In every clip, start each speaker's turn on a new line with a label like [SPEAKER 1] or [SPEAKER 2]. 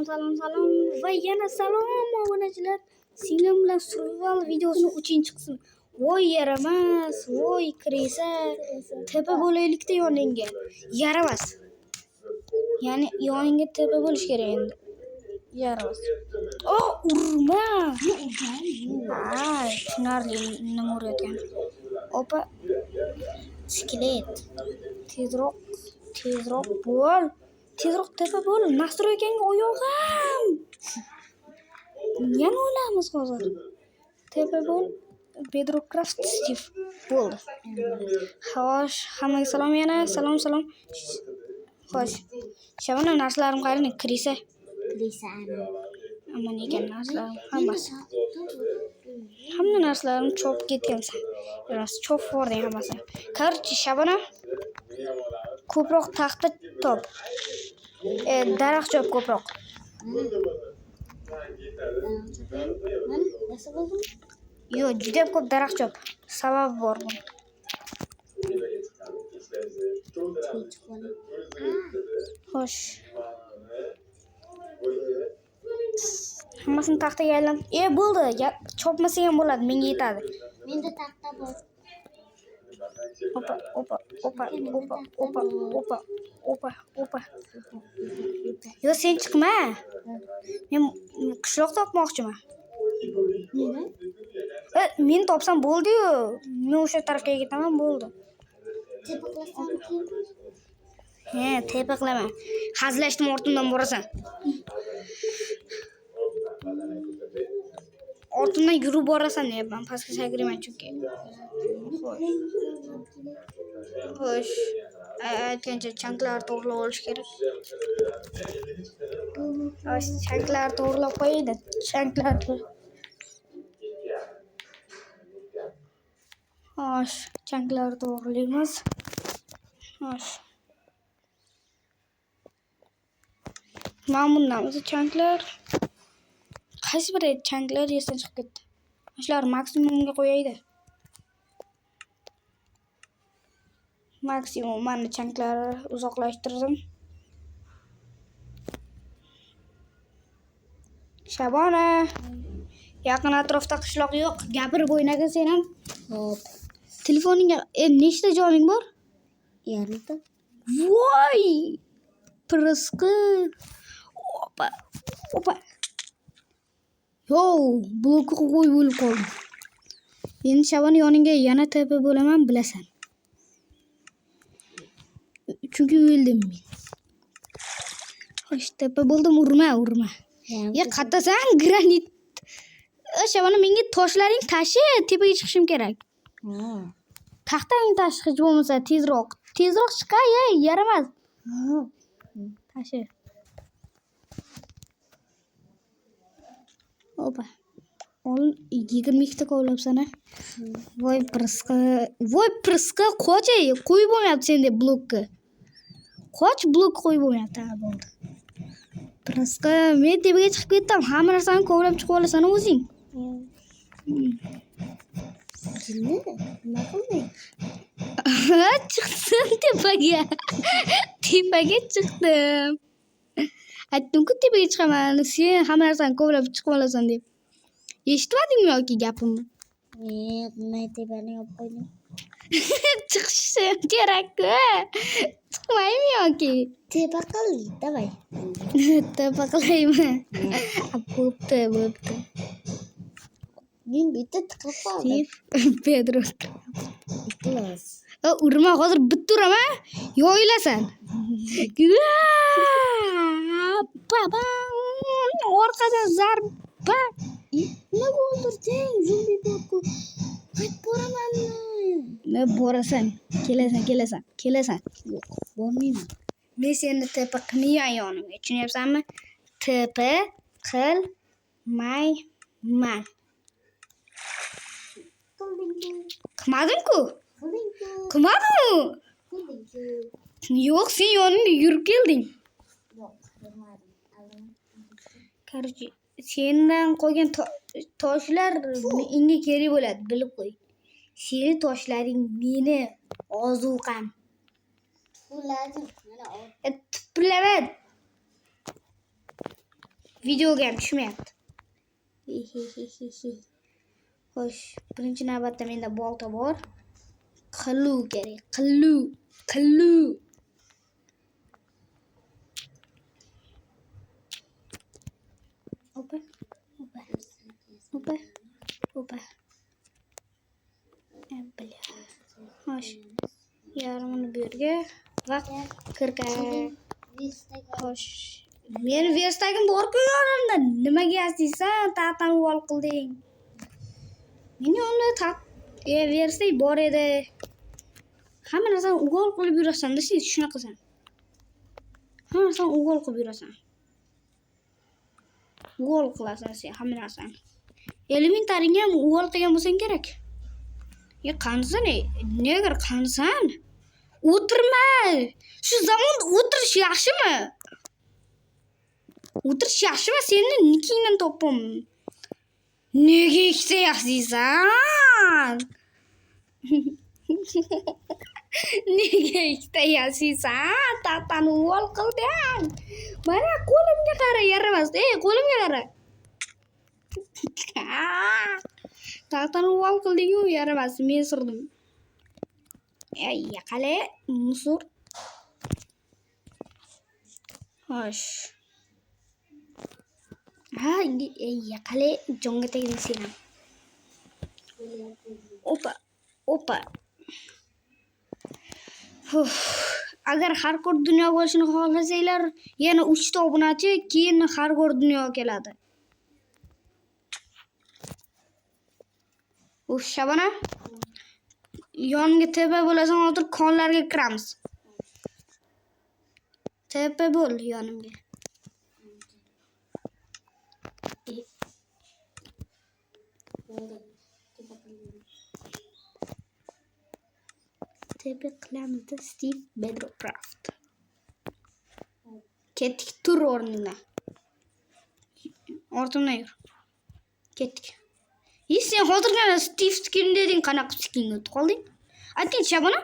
[SPEAKER 1] Salom va yana salom obunachilar. Singlim bilan survival videosi 3-qism. Voy yaramas, voy kiresa. Tepa bo'laylikda yoningga. Yaramas. Ya'ni yoningga tepa bo'lish kerak endi. Yaramas. Urma. Tushunarli nima urayotgan. Opa. Skelet. Tezroq bo'l. Tezroq tepa bo'l. Nastroykangga oyog'im. Yana o'ylamiz hozir. Tepa bo'l. Bedrockcraft Steve bo'ldi. Xo'sh, hammaga salom yana. Salom. Xo'sh. Shavana narsalarim qarang, kirisa. Ammo ekan narsalarim hammasi. Hamma narsalarim chopib ketgansa. Yo'q, chop bordi hammasi. Qarchi Shavana ko'proq taxta top. Daraxt chop ko'proq. Yo'q, juda ko'p daraxt chop. Sabab bor bu. Xo'sh. Hammasini taxtaga aylan. Bo'ldi. Chopmasa ham bo'ladi, menga yetadi.
[SPEAKER 2] Menda taxta bor.
[SPEAKER 1] Opa. Yo, sen chiqma. Men qishloq topmoqchiman.
[SPEAKER 2] Nima?
[SPEAKER 1] Men topsam bo'ldi-yu. Men o'sha tarafga ketaman, bo'ldi. Tepa qilaman. Hazlashdim ortimdan borasan. Ortimdan yurib borasan deyapman. Pastga sakrayman chunki. Xo'sh. Aytgancha chanklar to'g'rilab olish kerak. Xo'sh, chanklar to'g'rilab qo'yaydi. Xo'sh, chanklar to'g'rilaymiz. Xo'sh. Mana bundan o'zi chanklar. Qaysi biri chanklar esdan chiqib ketdi. Shular maksimumga qo'yaydi. Maksimum mana chanklar uzoqlashtirdim. Shabona. Yaqin atrofda qishloq yo'q. Gapirib o'ynaga sen ham.
[SPEAKER 2] Hop.
[SPEAKER 1] Telefoningga nechta joying bor?
[SPEAKER 2] 2
[SPEAKER 1] Voy! Prisqi. Opa. Yo, blokni qo'yib bo'lib qoldim. Endi Shabona yoningga yana tepa bo'laman, bilasan. Chunki o'ldim men. Xo'sh, tepa bo'ldim, urma. Qatasan granit. Shabona, menga toshlaring tashi, tepaga chiqishim kerak. Taxtang tashi hech bo'lmasa tezroq chiqay, yaramas. Tashi. Opa. 22 ta kovlabsan a. Voy prisqa qo'chay, qo'yib bo'lmayapti senda blokka. Qoch blok qo'yib bo'lmayapti, bo'ldi. Prisqa, men tepaga chiqib ketdim. Hamma narsani kovlab chiqib olasan o'zing.
[SPEAKER 2] Nima qilding?
[SPEAKER 1] Chiqdim tepaga. Tepaga chiqdim. Aytdim-ku tepaga chiqaman. Sen hamma narsani kovlab chiqib olasan deb. Eshitmadingmi yoki gapimni?
[SPEAKER 2] Men tepani yopib qo'ydim.
[SPEAKER 1] Chiqishim kerak-ku. Chiqmaymi yoki?
[SPEAKER 2] Tepa qil, davay.
[SPEAKER 1] Tepa qilaymi? Bo'pti.
[SPEAKER 2] Men bitta tiqib qoldim.
[SPEAKER 1] Pedro.
[SPEAKER 2] Iklas.
[SPEAKER 1] Urma, hozir bitta uraman. Yoyilasan. Baba! Orqadan zarba.
[SPEAKER 2] Nima o'ldirding? Zombi borku. Qayt boramanmi?
[SPEAKER 1] Ne borasan? Kelasan.
[SPEAKER 2] Yo'q, bormayman.
[SPEAKER 1] Men seni tepa qilmayman yonimga. Tushunyapsanmi? Tepa qilmayman. Qilmadim-ku. Qilmadimmi? Yo'q, sen yonimga yurib kelding.
[SPEAKER 2] Yo'q, bormadim.
[SPEAKER 1] Qarchi, sendan qolgan toshlar menga kerak bo'ladi, bilib qo'y. Seni toshlaring meni ozuqam.
[SPEAKER 2] Ularni
[SPEAKER 1] Tiplama. Videoga ham tushmayapti. Xo'sh, birinchi navbatda menda bolta bor. Qiluv kerak. Qiluv. Opa. Bля. Xo'sh. Yarmini bu yerga va kirka. Xo'sh. Meni versdagim bor-ku yonimda. Nimaga yasaysan? Taxtani uvol qilding. Meni yonimda versday bor edi. Hamma narsani uvol qilib yurasan-da, sen shunaqasan. Hamma narsani uvol qilib yurasan. Uvol qilasan sen hamma narsani. Elementaringga ham uvol qilgan bo'lsang kerak. Qansan, negar qansan? O'tirma. Shu zamonda o'tirish yaxshimi? O'tirish yaxshimi? Seni nikingdan topim. Nega ikkita yasaysan? Nega ikkita yasaysan? Taxtani uvol qilding. Mana qo'limga qara, yaramas. Qo'limga qara. Taxtani uvol qilding-ku, yaramas. Men surdim. Qale, musur. Xo'sh. Qale, jonga tegding sen ham. Opa. Agar hardcore dunyo bo'lishini xohlasanglar, yana 3 ta obunachi, keyin hardcore dunyo keladi. Shabana. Yonimga tepa bo'lasan, hozir konlarga kiramiz. Tepa bo'l yonimga. Tepa qilamiz Steve Bedrocraft. Ketdik, tur o'rningdan. Ortimdan yur. Ketdik. Sen hozirgina Steve skin deding, qanaqa skin o'tib qolding? Ayting, Shabana.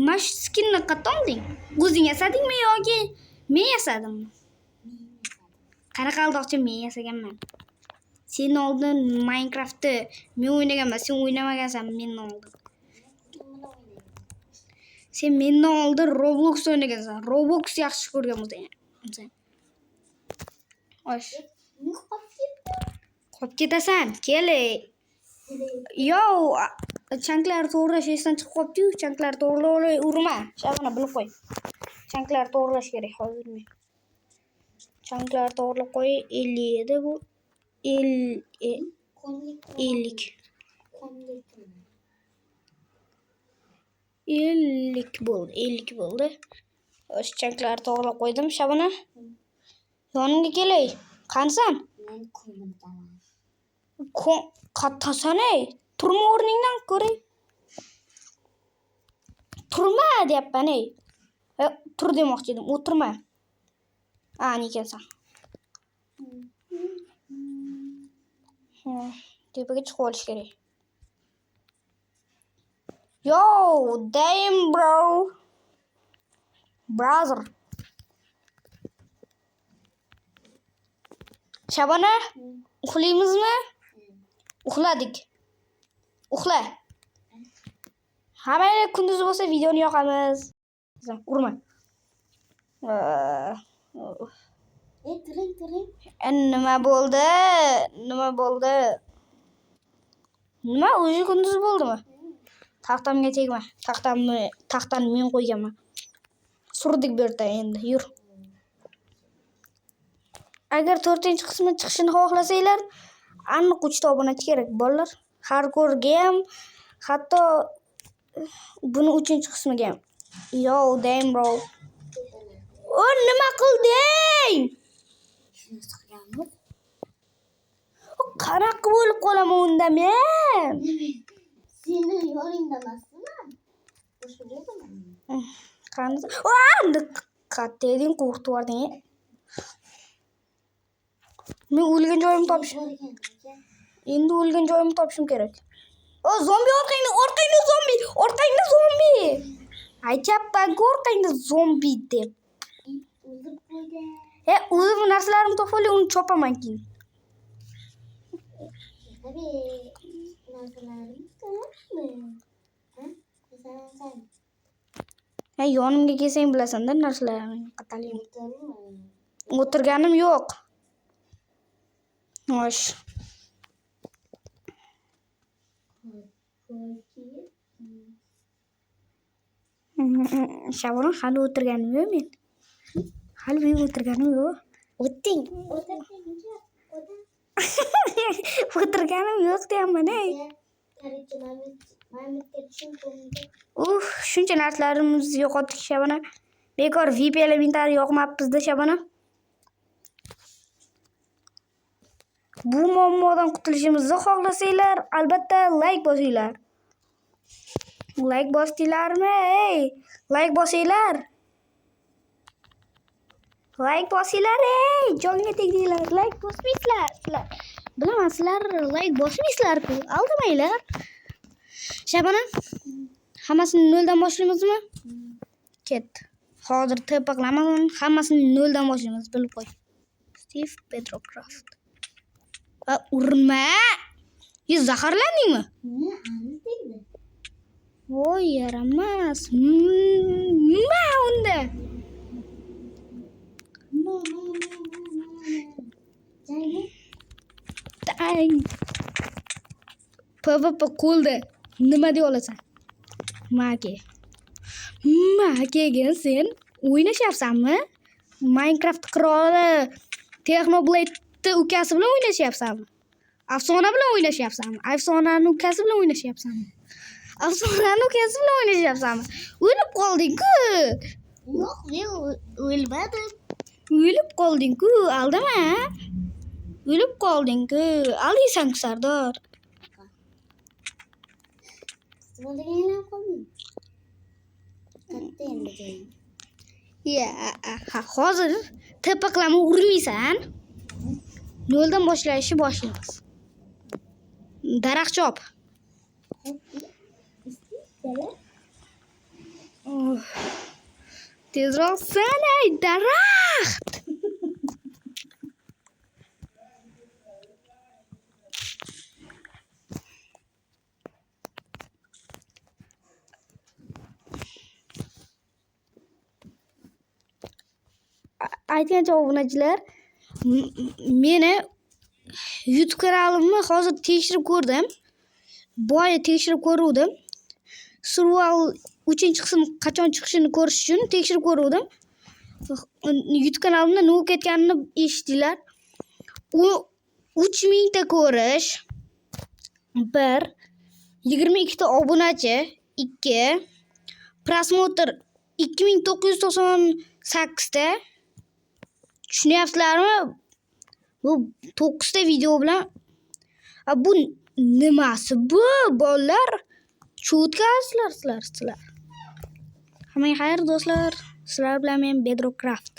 [SPEAKER 1] Mash skinni qatdan olding? O'zing yasadingmi yoki men yasadimmi? Qanaqa aldoqchi men yasaganman. Sen oldin Minecraftni men o'ynaganman, sen o'ynamagansan mendan oldin. Sen mendan oldin Roblox o'ynagansan. Roblox yaxshi ko'rgan bo'lsan. Xo'sh. Qolib ketasan, kel. Chanklar to'g'rash esdan chiqib qopti-yu, chanklar to'g'rilay urma. Shabana bilib qo'y. Chanklar to'g'rash kerak hozir men. Chanklar to'g'rilab qo'y, 57 bu. 50 bo'ldi. O'sha chanklar to'g'rilab qo'ydim, Shabana. Yonimga kelay. Qansan?
[SPEAKER 2] Men qo'limdaman.
[SPEAKER 1] Qattasan-ey. Turma o'rningdan ko'ray. Turma deyapman-ey. Tur demoqchi edim, o'tirma. Ani ekansan. Tepaga chiqib olish kerak. Yo, damn bro. Brother. Shabana, uxlaymizmi? Uxladik. Uxla. Hamma kunduz bo'lsa videoni yoqamiz. Urma.
[SPEAKER 2] Tiring.
[SPEAKER 1] Nima bo'ldi? Nima o'zi kunduz bo'ldimi? Taxtamga tegma. Taxtani men qo'yganman. Surdik bu yerda endi, yur. Agar 4-qismi chiqishini xohlasanglar, aniq 3 ta obunachi kerak bolalar. Hardcore game, hatto buni 3-qismiga ham. Yo, damn bro. Nima qilding?
[SPEAKER 2] Shunisi qilganmi?
[SPEAKER 1] Qanaqa bo'lib qolaman unda men?
[SPEAKER 2] Seni yoningda emasman. Boshqa joydaman.
[SPEAKER 1] Qanday? Qatta eding, qo'rqitib yubording. Men o'lgan joyimni topishim. Endi o'lgan joyimni topishim kerak. Zombi orqangda zombi. Aytyapman, orqangda zombi deb.
[SPEAKER 2] O'ldirib qo'ydi.
[SPEAKER 1] O'zi bu narsalarimni topib uni chopaman keyin.
[SPEAKER 2] Tabii narsalarimiz tamammi? Ha? Masalan sen.
[SPEAKER 1] Yonimga kelsang bilasan-da narsalarimni qatalayim.
[SPEAKER 2] O'tirma.
[SPEAKER 1] O'tirganim yo'q. Xo'sh. Shabana hali o'tirganim yo'q men. Hali men o'tirganim yo'q.
[SPEAKER 2] O'ting.
[SPEAKER 1] O'tirganim yo'q deyapman-ey. Shuncha narsalarimizni yo'qotdik Shabana. Bekor VIP elementar yoqmabmiz-da Shabana. Bu muammodan qutulishimizni xohlasanglar, albatta like bosinglar. Like bosdinglarmi? Ey, like bosinglar. Like bosinglar, ey, jonga tegdinglar. Like bosmaysizlar sizlar. Bilaman sizlar like bosmaysizlar-ku. Aldamanglar. Shabana, hammasini noldan boshlaymizmi? Ket. Hozir tepaqlamadan hammasini noldan boshlaymiz, bilib qo'y. Steve Petrocraft. Urma. Zaharlandingmi? Voy, yaramas. Nima unda? Tang. PvP qo'lda. Nima deb olasan? Makaga sen o'ynashyapsanmi? Minecraft qiroli Technoblade ukasi bilan o'ynashyapsanmi? Afsona bilan o'ynashyapsanmi? Afsonani ukasi bilan o'ynashyapsanmi? Afsonani ukasi bilan o'ynashyapsanmi? O'lib qolding-ku.
[SPEAKER 2] Yo'q, men o'lmadim.
[SPEAKER 1] O'lib qolding-ku, aldama. O'lib qolding-ku. Aldiysan-ku Sardor.
[SPEAKER 2] Simadagina qo'ying. Katta endi joy.
[SPEAKER 1] Hozir tepaqlama urmaysan. Noldan boshlaymiz. Daraxt chop. Tezroq sanay daraxt. Aytgancha obunachilar, meni YouTube kanalimni hozir tekshirib ko'rdim. Boya tekshirib ko'ruvdim. Survival 3-qism qachon chiqishini ko'rish uchun tekshirib ko'ruvdim. YouTube kanalimda nima ketganini eshitdinglar. U 3000 ta ko'rish, 1 22 ta obunachi, 2 prosmotr 2998 ta. Tushunyapsizlarmi? Bu 9 ta video bilan. Bu nimasi bu bolalar? Cho'tkasizlar sizlar. Hammaga xayr do'stlar. Sizlar bilan men Bedrockcraft.